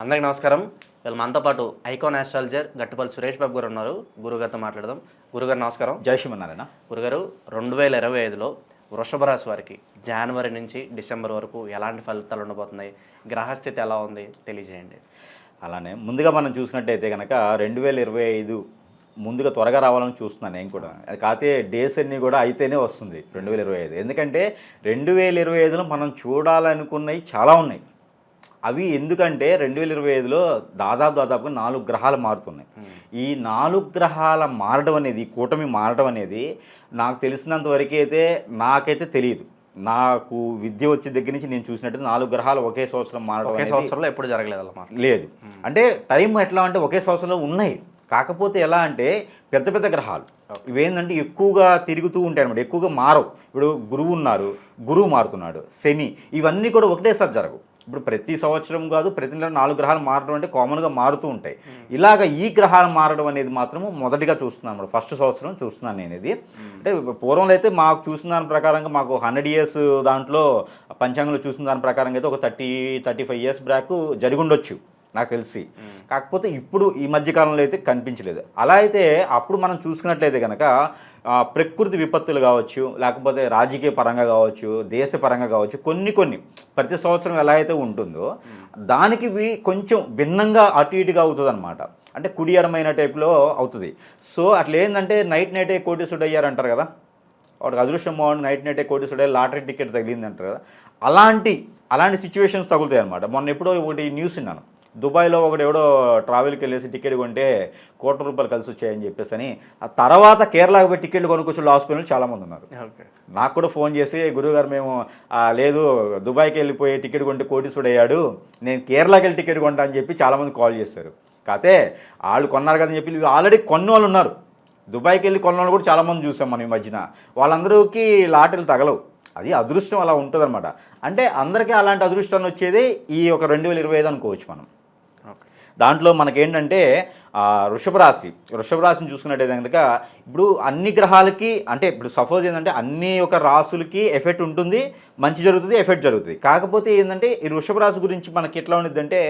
అందరికీ నమస్కారం. వీళ్ళు మనతో పాటు ఐకాన్ ఆస్ట్రాలజర్ గట్టుపల్లి సురేష్ బాబు గారు ఉన్నారు. గురుగారితో మాట్లాడదాం. గురుగారు నమస్కారం. జై శ్రీమన్నారాయణ. గురుగారు, 2025లో వృషభ రాశి వారికి జనవరి నుంచి డిసెంబర్ వరకు ఎలాంటి ఫలితాలు ఉండబోతున్నాయి, గ్రహస్థితి ఎలా ఉంది తెలియజేయండి. అలానే ముందుగా మనం చూసినట్టయితే కనుక 2025 ముందుగా త్వరగా రావాలని చూస్తున్నాను నేను కూడా. అది కాకపోతే డేస్ అన్నీ కూడా అయితేనే వస్తుంది 2025. ఎందుకంటే 2025లో మనం చూడాలనుకున్నవి చాలా ఉన్నాయి. అవి ఎందుకంటే 2025లో దాదాపుగా 4 గ్రహాలు మారుతున్నాయి. ఈ 4 గ్రహాల మారడం అనేది, కూటమి మారడం అనేది నాకు తెలిసినంత వరకు అయితే నాకైతే తెలియదు. నాకు విద్య వచ్చే దగ్గర నుంచి నేను చూసినట్టు 4 గ్రహాలు ఒకే సంవత్సరం మారడం, ఒకే సంవత్సరంలో ఎప్పుడు జరగలేదు అన్నమాట. లేదు. అంటే టైం ఎట్లా అంటే ఒకే సంవత్సరంలో ఉన్నాయి. కాకపోతే ఎలా అంటే పెద్ద పెద్ద గ్రహాలు ఇవేంటంటే ఎక్కువగా తిరుగుతూ ఉంటాయి అనమాట, ఎక్కువగా మారవు. ఇప్పుడు గురువు ఉన్నారు, గురువు మారుతున్నాడు, శని, ఇవన్నీ కూడా ఒకటేసారి జరగవు. ఇప్పుడు ప్రతి సంవత్సరం కాదు, ప్రతి నెల 4 గ్రహాలు మారడం అంటే కామన్గా మారుతూ ఉంటాయి. ఇలాగ ఈ గ్రహాలు మారడం అనేది మాత్రము మొదటిగా చూస్తున్నాను అన్నమాట. ఫస్ట్ సంవత్సరం చూస్తున్నాను నేను ఇది. అంటే పూర్వంలో అయితే మాకు చూసిన దాని ప్రకారంగా మాకు 100 ఇయర్స్ దాంట్లో పంచాంగంలో చూసిన దాని ప్రకారంగా అయితే ఒక 30-35 ఇయర్స్ బ్యాక్ జరిగి ఉండొచ్చు నాకు తెలిసి. కాకపోతే ఇప్పుడు ఈ మధ్యకాలంలో అయితే కనిపించలేదు. అలా అయితే అప్పుడు మనం చూసుకున్నట్లయితే కనుక ప్రకృతి విపత్తులు కావచ్చు, లేకపోతే రాజకీయ పరంగా కావచ్చు, దేశ పరంగా కావచ్చు, కొన్ని ప్రతి సంవత్సరం ఎలా అయితే ఉంటుందో దానికి కొంచెం భిన్నంగా అటు ఇటుగా అవుతుంది అనమాట. అంటే కుడి ఎడమైన టైప్లో అవుతుంది. సో అట్లా ఏంటంటే నైటే కోటీసుడు అయ్యారు అంటారు కదా, వాడికి అదృష్టం బాగుండి నైటే కోటీసుడు అయ్యి లాటరీ టికెట్ తగిలింది అంటారు కదా, అలాంటి సిచ్యువేషన్స్ తగులుతాయి అనమాట. మొన్న ఎప్పుడో ఒకటి న్యూస్ విన్నాను, దుబాయ్లో ఎవడో ట్రావెల్కి వెళ్ళేసి టికెట్ కొంటే ₹1,00,00,000 కలిసి వచ్చాయని చెప్పేసి అని. ఆ తర్వాత కేరళకి పోయి టికెట్లు కొనుక్కొచ్చి లాస్ పోయిన చాలామంది ఉన్నారు. నాకు కూడా ఫోన్ చేసి, గురువుగారు మేము లేదు దుబాయ్కి వెళ్ళిపోయి టికెట్ కొంటే కోటీసుడు అయ్యాడు, నేను కేరళకి వెళ్ళి టికెట్ కొంటా అని చెప్పి చాలామంది కాల్ చేశారు. కాకపోతే వాళ్ళు కొన్నారు కదని చెప్పి ఆల్రెడీ కొన్న వాళ్ళు ఉన్నారు. దుబాయ్కి వెళ్ళి కొన్న వాళ్ళు కూడా చాలామంది చూసాం మనం ఈ మధ్యన. వాళ్ళందరికీ లాటరీలు తగలవు. అది అదృష్టం అలా ఉంటుంది అనమాట. అంటే అందరికీ అలాంటి అదృష్టాన్ని వచ్చేది ఈ ఒక 2025 అనుకోవచ్చు మనం. దాంట్లో మనకేంటంటే వృషభ రాశిని చూసుకున్నట్టయితే కనుక ఇప్పుడు అన్ని గ్రహాలకి, అంటే ఇప్పుడు సపోజ్ ఏంటంటే అన్ని ఒక రాసులకి ఎఫెక్ట్ ఉంటుంది, మంచి జరుగుతుంది, ఎఫెక్ట్ జరుగుతుంది. కాకపోతే ఏంటంటే ఈ వృషభ రాశి గురించి మనకి ఎట్లా ఉండేదంటే,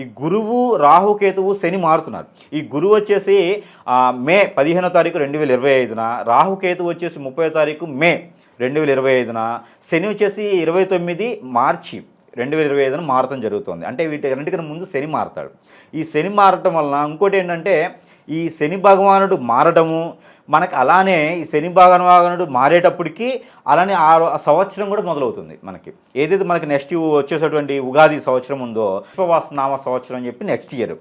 ఈ గురువు, రాహు, కేతువు, శని మారుతున్నారు. ఈ గురువు వచ్చేసి మే 15వ తారీఖు 2025న, రాహు కేతువు వచ్చేసి 30వ తారీఖు మే 2025న, శని వచ్చేసి 29 మార్చి 2025న మారటం జరుగుతుంది. అంటే వీటన్నిటికన్నా ముందు శని మారతాడు. ఈ శని మారటం వలన ఇంకోటి ఏంటంటే, ఈ శని భగవానుడు మారటము మనకు, అలానే ఈ శని భగవానుడు మారేటప్పటికి అలానే ఆ సంవత్సరం కూడా మొదలవుతుంది మనకి. ఏదైతే మనకి నెక్స్ట్ వచ్చేసేటువంటి ఉగాది సంవత్సరం ఉందో విశ్వవాసనామ సంవత్సరం అని చెప్పి నెక్స్ట్ ఇయర్,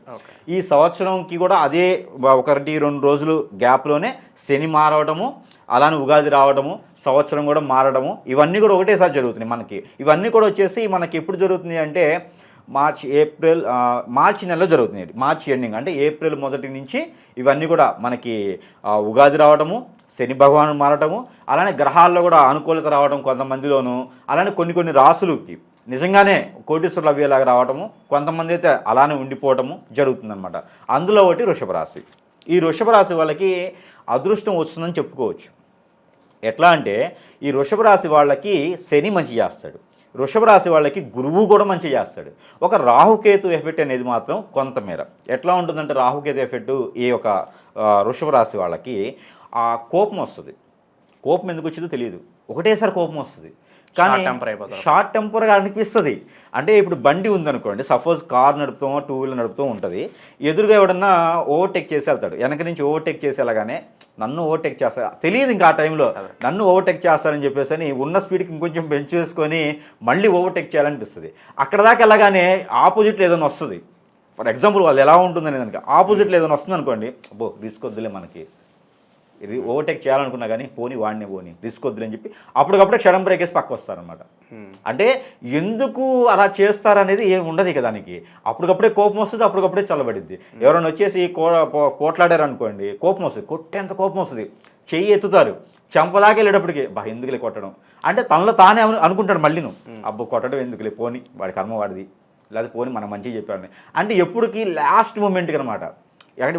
ఈ సంవత్సరంకి కూడా అదే 1-2 రోజులు గ్యాప్లోనే శని మారవటము, అలానే ఉగాది రావడము, సంవత్సరం కూడా మారడము, ఇవన్నీ కూడా ఒకటేసారి జరుగుతున్నాయి మనకి. ఇవన్నీ కూడా వచ్చేసి మనకి ఎప్పుడు జరుగుతుంది అంటే మార్చి నెలలో జరుగుతుంది. మార్చి ఎండింగ్ అంటే ఏప్రిల్ మొదటి నుంచి ఇవన్నీ కూడా మనకి ఉగాది రావడము, శని భగవాను మారటము, అలానే గ్రహాల్లో కూడా అనుకూలత రావడం కొంతమందిలోను, అలానే కొన్ని రాసులకి నిజంగానే కోటీశ్వరులు అవ్వేలాగా రావటము, కొంతమంది అయితే అలానే ఉండిపోవటము జరుగుతుందన్నమాట. అందులో ఒకటి వృషభ రాశి. ఈ వృషభ రాశి వాళ్ళకి అదృష్టం వస్తుందని చెప్పుకోవచ్చు. ఎట్లా అంటే ఈ వృషభ రాశి వాళ్ళకి శని మంచి చేస్తాడు, వృషభ రాశి వాళ్ళకి గురువు కూడా మంచి చేస్తాడు. ఒక రాహుకేతు ఎఫెక్ట్ అనేది మాత్రం కొంతమేర ఎట్లా ఉంటుందంటే, రాహుకేతు ఎఫెక్ట్ ఈ యొక్క వృషభ రాశి వాళ్ళకి కోపం వస్తుంది. కోపం ఎందుకు వచ్చిందో తెలియదు, ఒకటేసారి కోపం వస్తుంది. కానీ షార్ట్ టెంపర్గా అనిపిస్తుంది. అంటే ఇప్పుడు బండి ఉందనుకోండి, సపోజ్ కార్ నడుపుతామో, 2 వీలర్ నడుపుతూ ఉంటుంది, ఎదురుగా ఎవడన్నా ఓవర్టేక్ చేసి వెళ్తాడు, వెనక నుంచి ఓవర్టేక్ చేసి వెళ్ళగానే నన్ను ఓవర్టేక్ చేస్తా తెలియదు, ఇంకా ఆ టైంలో నన్ను ఓవర్టేక్ చేస్తారని చెప్పేసి అని ఉన్న స్పీడ్కి ఇంకొంచెం పెంచేసుకొని మళ్ళీ ఓవర్టేక్ చేయాలనిపిస్తుంది. అక్కడ దాకా వెళ్ళగానే ఆపోజిట్లో ఏదైనా వస్తుంది. ఫర్ ఎగ్జాంపుల్ వాళ్ళు ఎలా ఉంటుందని కనుక ఆపోజిట్లో ఏదైనా వస్తుంది అనుకోండి, అబ్బో రిస్క్ వద్దులే, మనకి ఓవర్టేక్ చేయాలనుకున్నా కానీ పోనీ రిస్క్ వద్దులని చెప్పి అప్పటికప్పుడే క్షణం బ్రేక్ వేసి పక్క వస్తారనమాట. అంటే ఎందుకు అలా చేస్తారనేది ఏమి ఉండదు ఇక దానికి. అప్పటికప్పుడే కోపం వస్తుంది, అప్పటికప్పుడే చల్లబడిద్ది. ఎవరైనా వచ్చేసి పోట్లాడారు అనుకోండి, కోపం వస్తుంది, కొట్టేంత కోపం వస్తుంది, చెయ్యి ఎత్తుతారు, చెంపదాకా వెళ్ళేటప్పటికి ఎందుకులే కొట్టడం అంటే తనలో తానే అనుకుంటాడు. మళ్ళీ అబ్బో కొట్టడం ఎందుకులే, పోని వాడి కర్మ వాడిది, లేదా పోని మనం మంచిగా చెప్పాడని. అంటే ఎప్పటికీ లాస్ట్ మూమెంట్కి అనమాట.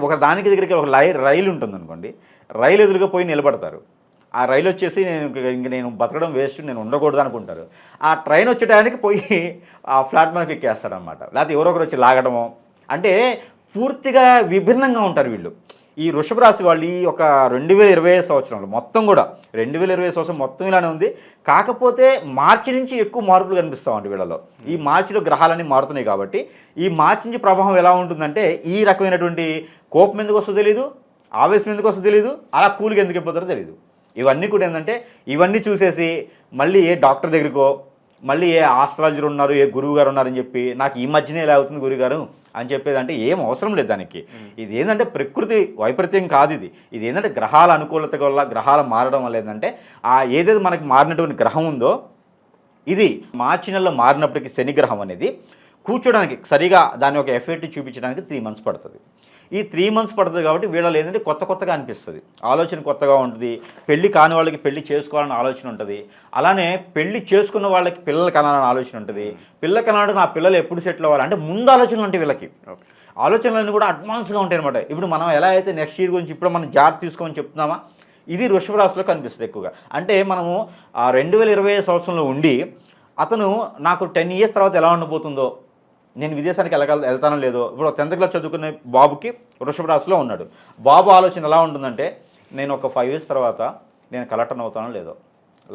ఒక దానికి దగ్గరికి ఒక రైలు ఉంటుంది అనుకోండి, రైలు ఎదురుగా పోయి నిలబడతారు, ఆ రైలు వచ్చేసి నేను బతకడం వేస్ట్, నేను ఉండకూడదు అనుకుంటారు. ఆ ట్రైన్ వచ్చేటానికి పోయి ఆ ప్లాట్ఫామ్కి ఎక్కేస్తారనమాట. లేకపోతే ఎవరొకరు వచ్చి లాగడము. అంటే పూర్తిగా విభిన్నంగా ఉంటారు వీళ్ళు. ఈ వృషభ రాశి వాళ్ళు ఈ ఒక 2020 సంవత్సరంలో మొత్తం కూడా 2020 సంవత్సరం మొత్తం ఇలానే ఉంది. కాకపోతే మార్చి నుంచి ఎక్కువ మార్పులు కనిపిస్తామండి వీళ్ళలో. ఈ మార్చిలో గ్రహాలన్నీ మారుతున్నాయి కాబట్టి ఈ మార్చి నుంచి ప్రభావం ఎలా ఉంటుందంటే ఈ రకమైనటువంటి కోపం ఎందుకు వస్తుందో తెలియదు, ఆవేశం ఎందుకు వస్తుందో తెలియదు, అలా కూలికి ఎందుకు అయిపోతారో తెలియదు. ఇవన్నీ కూడా ఏంటంటే ఇవన్నీ చూసేసి మళ్ళీ ఏ డాక్టర్ దగ్గరికో, మళ్ళీ ఏ ఆస్ట్రాలజర్ ఉన్నారు, ఏ గురువు గారు ఉన్నారని చెప్పి నాకు ఈ మధ్యనే ఇలా అవుతుంది గురుగారు అని చెప్పేది అంటే ఏం అవసరం లేదు దానికి. ఇది ఏంటంటే ప్రకృతి వైపరీత్యం కాదు. ఇది ఏంటంటే గ్రహాల అనుకూలత వల్ల, గ్రహాలు మారడం వల్ల ఏంటంటే ఏదైతే మనకి మారినటువంటి గ్రహం ఉందో ఇది మార్చి నెలలో మారినప్పటికీ శని గ్రహం అనేది కూర్చోడానికి సరిగా దాని యొక్క ఎఫెక్ట్ చూపించడానికి 3 months పడుతుంది. ఈ 3 months పడుతుంది కాబట్టి వీళ్ళలో ఏంటంటే కొత్తగా అనిపిస్తుంది, ఆలోచన కొత్తగా ఉంటుంది. పెళ్లి కాని వాళ్ళకి పెళ్లి చేసుకోవాలని ఆలోచన ఉంటుంది. అలానే పెళ్లి చేసుకున్న వాళ్ళకి పిల్లలు కనాలని ఆలోచన ఉంటుంది. పిల్లలు కనాలంటే నా పిల్లలు ఎప్పుడు సెటిల్ అవ్వాలి అంటే ముందు ఆలోచనలు ఉంటాయి వీళ్ళకి. ఆలోచనలన్నీ కూడా అడ్వాన్స్గా ఉంటాయి అనమాట. ఇప్పుడు మనం ఎలా అయితే నెక్స్ట్ ఇయర్ గురించి ఇప్పుడు మనం జాగ్రత్త తీసుకోమని చెప్తున్నామా, ఇది వృషభ రాశిలో కనిపిస్తుంది ఎక్కువగా. అంటే మనము 2020 సంవత్సరంలో ఉండి అతను నాకు 10 years తర్వాత ఎలా ఉండబోతుందో, నేను విదేశానికి వెళ్తానో లేదో. ఇప్పుడు 10th class చదువుకునే బాబుకి వృషభ రాశిలో ఉన్నాడు. బాబు ఆలోచన ఎలా ఉంటుందంటే నేను ఒక 5 years తర్వాత నేను కలెక్టర్ని అవుతానో లేదో,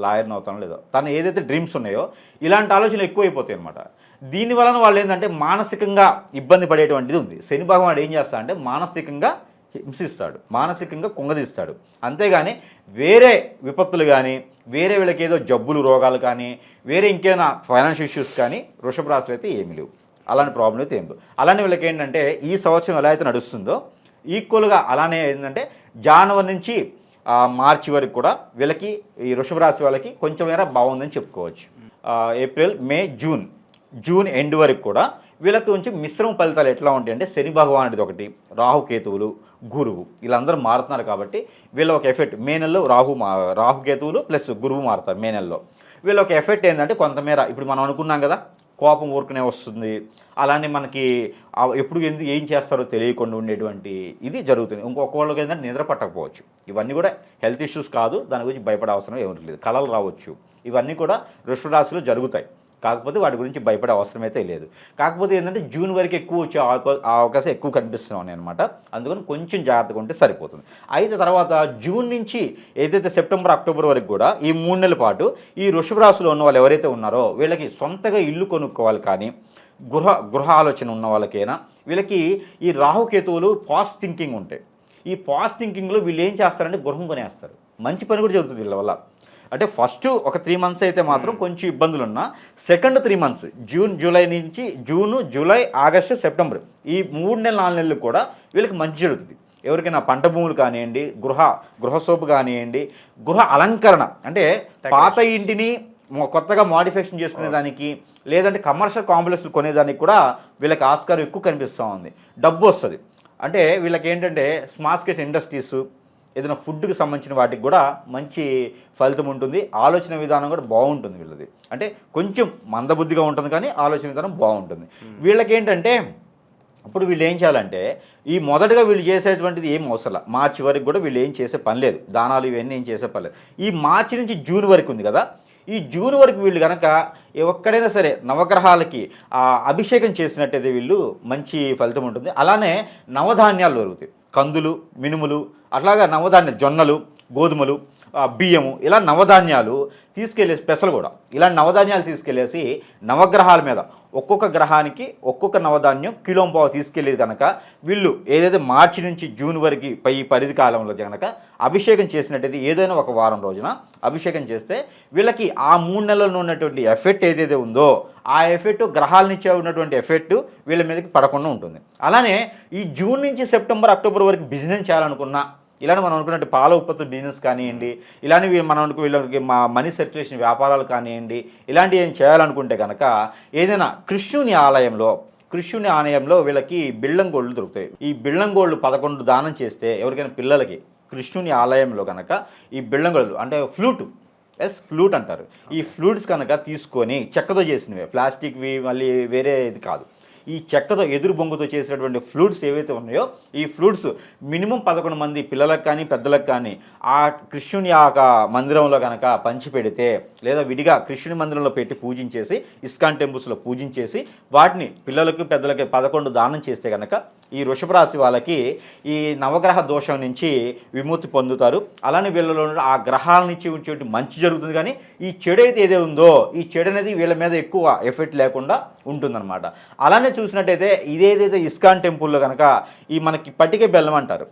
లాయర్ని అవుతానో లేదో, తను ఏదైతే డ్రీమ్స్ ఉన్నాయో ఇలాంటి ఆలోచనలు ఎక్కువైపోతాయి అనమాట. దీనివలన వాళ్ళు ఏంటంటే మానసికంగా ఇబ్బంది పడేటువంటిది ఉంది. శని భగవానుడు ఏం చేస్తా అంటే మానసికంగా హింసిస్తాడు, మానసికంగా కుంగదీస్తాడు. అంతేగాని వేరే విపత్తులు కానీ, వేరే వీళ్ళకి ఏదో జబ్బులు రోగాలు కానీ, వేరే ఇంకేమైనా ఫైనాన్షియల్ ఇష్యూస్ కానీ వృషభ రాశిలో అయితే ఏమీ లేవు. అలాంటి ప్రాబ్లం అయితే ఏం లేదు. అలానే వీళ్ళకి ఏంటంటే ఈ సంవత్సరం ఎలా అయితే నడుస్తుందో ఈక్వల్గా అలానే ఏంటంటే జనవరి నుంచి మార్చి వరకు కూడా వీళ్ళకి ఈ వృషభ రాశి వాళ్ళకి కొంచెం మేర బాగుందని చెప్పుకోవచ్చు. ఏప్రిల్, మే, జూన్ ఎండ్ వరకు కూడా వీళ్ళకి కొంచెం మిశ్రమ ఫలితాలు ఎట్లా ఉంటాయి అంటే శని భగవానుడిది ఒకటి, రాహుకేతువులు, గురువు వీళ్ళందరూ మారుతున్నారు కాబట్టి వీళ్ళ ఒక ఎఫెక్ట్. మే నెలలో రాహుకేతువులు ప్లస్ గురువు మారుతారు. మే నెలలో వీళ్ళ ఒక ఎఫెక్ట్ ఏంటంటే కొంతమేర ఇప్పుడు మనం అనుకున్నాం కదా కోపం ఊరుకునే వస్తుంది. అలానే మనకి ఎప్పుడు ఏం చేస్తారో తెలియకుండా ఉండేటువంటి ఇది జరుగుతుంది. ఇంకొకళ్ళకి ఏంటంటే నిద్ర పట్టకపోవచ్చు. ఇవన్నీ కూడా హెల్త్ ఇష్యూస్ కాదు, దాని గురించి భయపడే అవసరం ఏమీ లేదు. కలలు రావచ్చు, ఇవన్నీ కూడా వృషభ రాశిలో జరుగుతాయి. కాకపోతే వాటి గురించి భయపడే అవసరం అయితే లేదు. కాకపోతే ఏంటంటే జూన్ వరకు ఎక్కువ వచ్చే అవకాశం ఎక్కువ కనిపిస్తున్నాయి అనమాట. అందుకని కొంచెం జాగ్రత్తగా ఉంటే సరిపోతుంది. అయితే తర్వాత జూన్ నుంచి ఏదైతే సెప్టెంబర్, అక్టోబర్ వరకు కూడా ఈ 3 నెలల పాటు ఈ వృషభ రాశిలో ఉన్న వాళ్ళు ఎవరైతే ఉన్నారో వీళ్ళకి సొంతగా ఇల్లు కొనుక్కోవాలి కానీ, గృహ ఆలోచన ఉన్న వాళ్ళకైనా వీళ్ళకి ఈ రాహుకేతువులు పాజిటివ్ థింకింగ్ ఉంటాయి. ఈ పాజిటివ్ థింకింగ్లో వీళ్ళు ఏం చేస్తారంటే గృహం కొనేస్తారు. మంచి పని కూడా జరుగుతుంది వీళ్ళ వల్ల. అంటే ఫస్ట్ ఒక 3 months అయితే మాత్రం కొంచెం ఇబ్బందులు ఉన్నా, second 3 months June, July, August, September ఈ 3 నెలలు 4 నెలలు కూడా వీళ్ళకి మంచి జరుగుతుంది. ఎవరికైనా పంట భూములు కానివ్వండి, గృహశోభ కానివ్వండి, గృహ అలంకరణ అంటే పాత ఇంటిని కొత్తగా మోడిఫికేషన్ చేసుకునేదానికి, లేదంటే కమర్షియల్ కాంప్లెక్స్లు కొనేదానికి కూడా వీళ్ళకి ఆస్కారం ఎక్కువ కనిపిస్తూ ఉంది. డబ్బు వస్తుంది. అంటే వీళ్ళకి ఏంటంటే స్మాల్ స్కేల్ ఇండస్ట్రీస్, ఏదైనా ఫుడ్కి సంబంధించిన వాటికి కూడా మంచి ఫలితం ఉంటుంది. ఆలోచన విధానం కూడా బాగుంటుంది వీళ్ళది. అంటే కొంచెం మందబుద్ధిగా ఉంటుంది కానీ ఆలోచన విధానం బాగుంటుంది. వీళ్ళకి ఏంటంటే ఇప్పుడు వీళ్ళు ఏం చేయాలంటే ఈ మొదటగా వీళ్ళు చేసేటువంటిది ఏం అవసరం. మార్చి వరకు కూడా వీళ్ళు ఏం చేసే పని లేదు, దానాలు ఇవన్నీ ఏం చేసే పని లేదు. ఈ మార్చి నుంచి జూన్ వరకు ఉంది కదా, ఈ జూన్ వరకు వీళ్ళు కనుక ఎక్కడైనా సరే నవగ్రహాలకి అభిషేకం చేసినట్టయితే వీళ్ళు మంచి ఫలితం ఉంటుంది. అలానే నవధాన్యాలు దొరుకుతాయి, కందులు, మినుములు, అట్లాగా నవధాన్యాలు, జొన్నలు, గోధుమలు, బియ్యము, ఇలా నవధాన్యాలు తీసుకెళ్ళేసి పెసలు కూడా ఇలాంటి నవధాన్యాలు తీసుకెళ్ళేసి నవగ్రహాల మీద ఒక్కొక్క గ్రహానికి ఒక్కొక్క నవధాన్యం కిలోంపావు తీసుకెళ్ళేది కనుక వీళ్ళు ఏదైతే మార్చి నుంచి జూన్ వరకు ఈ పరిధి కాలంలో కనుక అభిషేకం చేసినట్టయితే ఏదైనా ఒక వారం రోజున అభిషేకం చేస్తే వీళ్ళకి ఆ 3 నెలల్లో ఉన్నటువంటి ఎఫెక్ట్ ఏదైతే ఉందో ఆ ఎఫెక్ట్ గ్రహాల నుంచి ఉన్నటువంటి ఎఫెక్ట్ వీళ్ళ మీదకి పడకుండా ఉంటుంది. అలానే ఈ జూన్ నుంచి సెప్టెంబర్, అక్టోబర్ వరకు బిజినెస్ చేయాలనుకున్నా, ఇలాంటి మనం అనుకున్నట్టు పాల ఉత్పత్తుల బిజినెస్ కానివ్వండి, ఇలాంటివి మనం వీళ్ళకి మనీ సర్క్యులేషన్ వ్యాపారాలు కానివ్వండి, ఇలాంటివి ఏం చేయాలనుకుంటే కనుక ఏదైనా కృష్ణుని ఆలయంలో వీళ్ళకి బిళ్ళం గోళ్ళు దొరుకుతాయి. ఈ బిళ్ళం గోళ్ళు 11 దానం చేస్తే ఎవరికైనా పిల్లలకి కృష్ణుని ఆలయంలో కనుక ఈ బిళ్ళం గోళ్ళు అంటే ఫ్లూట్ అంటారు. ఈ ఫ్లూట్స్ కనుక తీసుకొని చెక్కతో చేసినవి, ప్లాస్టిక్వి మళ్ళీ వేరే ఇది కాదు, ఈ చెక్కతో ఎదురు బొంగుతో చేసినటువంటి ఫ్లూట్స్ ఏవైతే ఉన్నాయో ఈ ఫ్లూట్స్ మినిమం 11 మంది పిల్లలకు కానీ పెద్దలకు కానీ ఆ కృష్ణుని ఆ మందిరంలో కనుక పంచి పెడితే లేదా విడిగా కృష్ణుని మందిరంలో పెట్టి పూజించేసి ఇస్కాన్ టెంపుల్స్లో పూజించేసి వాటిని పిల్లలకు పెద్దలకి 11 దానం చేస్తే కనుక ఈ వృషభ రాశి వాళ్ళకి ఈ నవగ్రహ దోషం నుంచి విముక్తి పొందుతారు. అలానే వీళ్ళలో ఆ గ్రహాల నుంచి వచ్చే మంచి జరుగుతుంది, కానీ ఈ చెడు అయితే ఏదే ఉందో ఈ చెడు అనేది వీళ్ళ మీద ఎక్కువ ఎఫెక్ట్ లేకుండా ఉంటుందన్నమాట. అలానే చూసినట్టయితే ఇదేదైతే ఇస్కాన్ టెంపుల్లో కనుక ఈ మనకి పట్టిక బెల్లం అంటారు,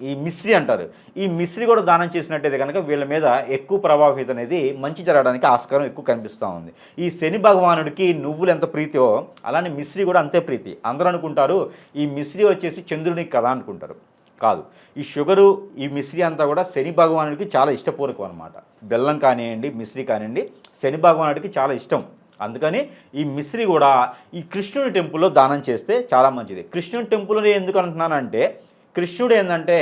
ఈ మిశ్రీ అంటారు, ఈ మిశ్రీ కూడా దానం చేసినట్టయితే కనుక వీళ్ళ మీద ఎక్కువ ప్రభావితం అనేది మంచి జరగడానికి ఆస్కారం ఎక్కువ కనిపిస్తూ ఉంది. ఈ శని భగవానుడికి నువ్వులు ఎంత ప్రీతియో అలానే మిశ్రీ కూడా అంతే ప్రీతి. అందరూ అనుకుంటారు ఈ మిశ్రీ వచ్చేసి చంద్రునికి కదా అనుకుంటారు, కాదు. ఈ షుగరు ఈ మిశ్రీ అంతా కూడా శని భగవానుడికి చాలా ఇష్టపూర్వకం అనమాట. బెల్లం కానివ్వండి మిశ్రీ కానివ్వండి శని భగవానుడికి చాలా ఇష్టం. అందుకని ఈ మిశ్రీ కూడా ఈ కృష్ణుని టెంపుల్లో దానం చేస్తే చాలా మంచిది. కృష్ణుని టెంపుల్లో ఎందుకు అంటున్నానంటే కృష్ణుడు ఏంటంటే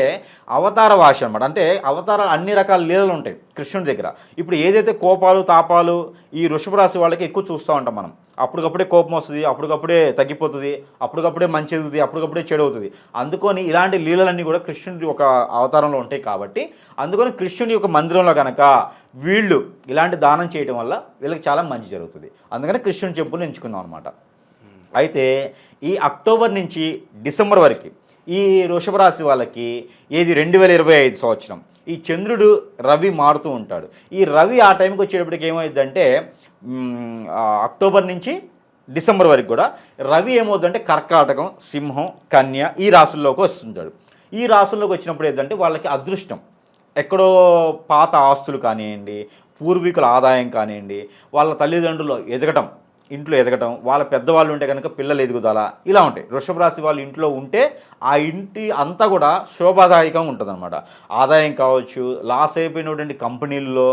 అవతార భాష అనమాట. అంటే అవతార అన్ని రకాల లీలలు ఉంటాయి కృష్ణుడి దగ్గర. ఇప్పుడు ఏదైతే కోపాలు తాపాలు ఈ వృషభ రాశి వాళ్ళకి ఎక్కువ చూస్తూ ఉంటాం మనం. అప్పటికప్పుడే కోపం వస్తుంది, అప్పటికప్పుడే తగ్గిపోతుంది, అప్పటికప్పుడే మంచి అవుతుంది, అప్పటికప్పుడే చెడు అవుతుంది. అందుకని ఇలాంటి లీలలన్నీ కూడా కృష్ణుడి ఒక అవతారంలో ఉంటాయి కాబట్టి అందుకని కృష్ణుని యొక్క మందిరంలో కనుక వీళ్ళు ఇలాంటి దానం చేయడం వల్ల వీళ్ళకి చాలా మంచి జరుగుతుంది. అందుకని కృష్ణుని టెంపుల్ని ఎంచుకున్నాం అనమాట. అయితే ఈ అక్టోబర్ నుంచి డిసెంబర్ వరకు ఈ వృషభ రాశి వాళ్ళకి ఏది 2025 సంవత్సరం ఈ చంద్రుడు రవి మారుతూ ఉంటాడు. ఈ రవి ఆ టైంకి వచ్చేటప్పటికి ఏమవుతుందంటే అక్టోబర్ నుంచి డిసెంబర్ వరకు కూడా రవి ఏమవుతుందంటే కర్కాటకం, సింహం, కన్య ఈ రాశుల్లోకి వస్తుంటాడు. ఈ రాశుల్లోకి వచ్చినప్పుడు ఏంటంటే వాళ్ళకి అదృష్టం, ఎక్కడో పాత ఆస్తులు కానివ్వండి, పూర్వీకుల ఆదాయం కానివ్వండి, వాళ్ళ తల్లిదండ్రులు ఎదగటం, ఇంట్లో ఎదగటం, వాళ్ళ పెద్దవాళ్ళు ఉంటే కనుక పిల్లలు ఎదుగుదల ఇలా ఉంటాయి. వృషభ రాశి వాళ్ళు ఇంట్లో ఉంటే ఆ ఇంటి అంతా కూడా శోభాదాయకంగా ఉంటుంది అనమాట. ఆదాయం కావచ్చు, లాస్ అయిపోయినటువంటి కంపెనీల్లో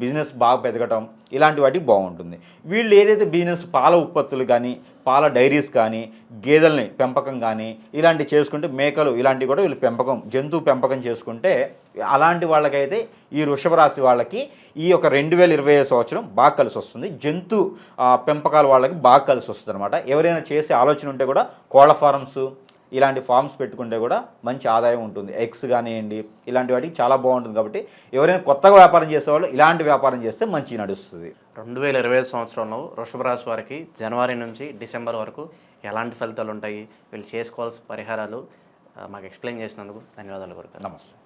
బిజినెస్ బాగా పెరగటం ఇలాంటి వాటికి బాగుంటుంది. వీళ్ళు ఏదైతే బిజినెస్ పాల ఉత్పత్తులు కానీ పాల డైరీస్ కానీ గేదెల్ని పెంపకం కానీ ఇలాంటివి చేసుకుంటే మేకలు ఇలాంటివి కూడా వీళ్ళు పెంపకం జంతువు పెంపకం చేసుకుంటే అలాంటి వాళ్ళకైతే ఈ వృషభ రాశి వాళ్ళకి ఈ యొక్క 2025 సంవత్సరం బాగా కలిసి వస్తుంది. జంతు పెంపకాల వాళ్ళకి బాగా కలిసి వస్తుంది అనమాట. ఎవరైనా చేసే ఆలోచన ఉంటే కూడా కోళ్ళ ఫారమ్స్ ఇలాంటి ఫార్మ్స్ పెట్టుకుంటే కూడా మంచి ఆదాయం ఉంటుంది. ఎగ్స్ కానివ్వండి ఇలాంటి వాటికి చాలా బాగుంటుంది. కాబట్టి ఎవరైనా కొత్తగా వ్యాపారం చేసేవాళ్ళు ఇలాంటి వ్యాపారం చేస్తే మంచి నడుస్తుంది. 2025 సంవత్సరంలో వృషభ రాశి వారికి జనవరి నుంచి డిసెంబర్ వరకు ఎలాంటి ఫలితాలు ఉంటాయి, వీళ్ళు చేసుకోవాల్సిన పరిహారాలు మాకు ఎక్స్ప్లెయిన్ చేసినందుకు ధన్యవాదాలు. నమస్తే.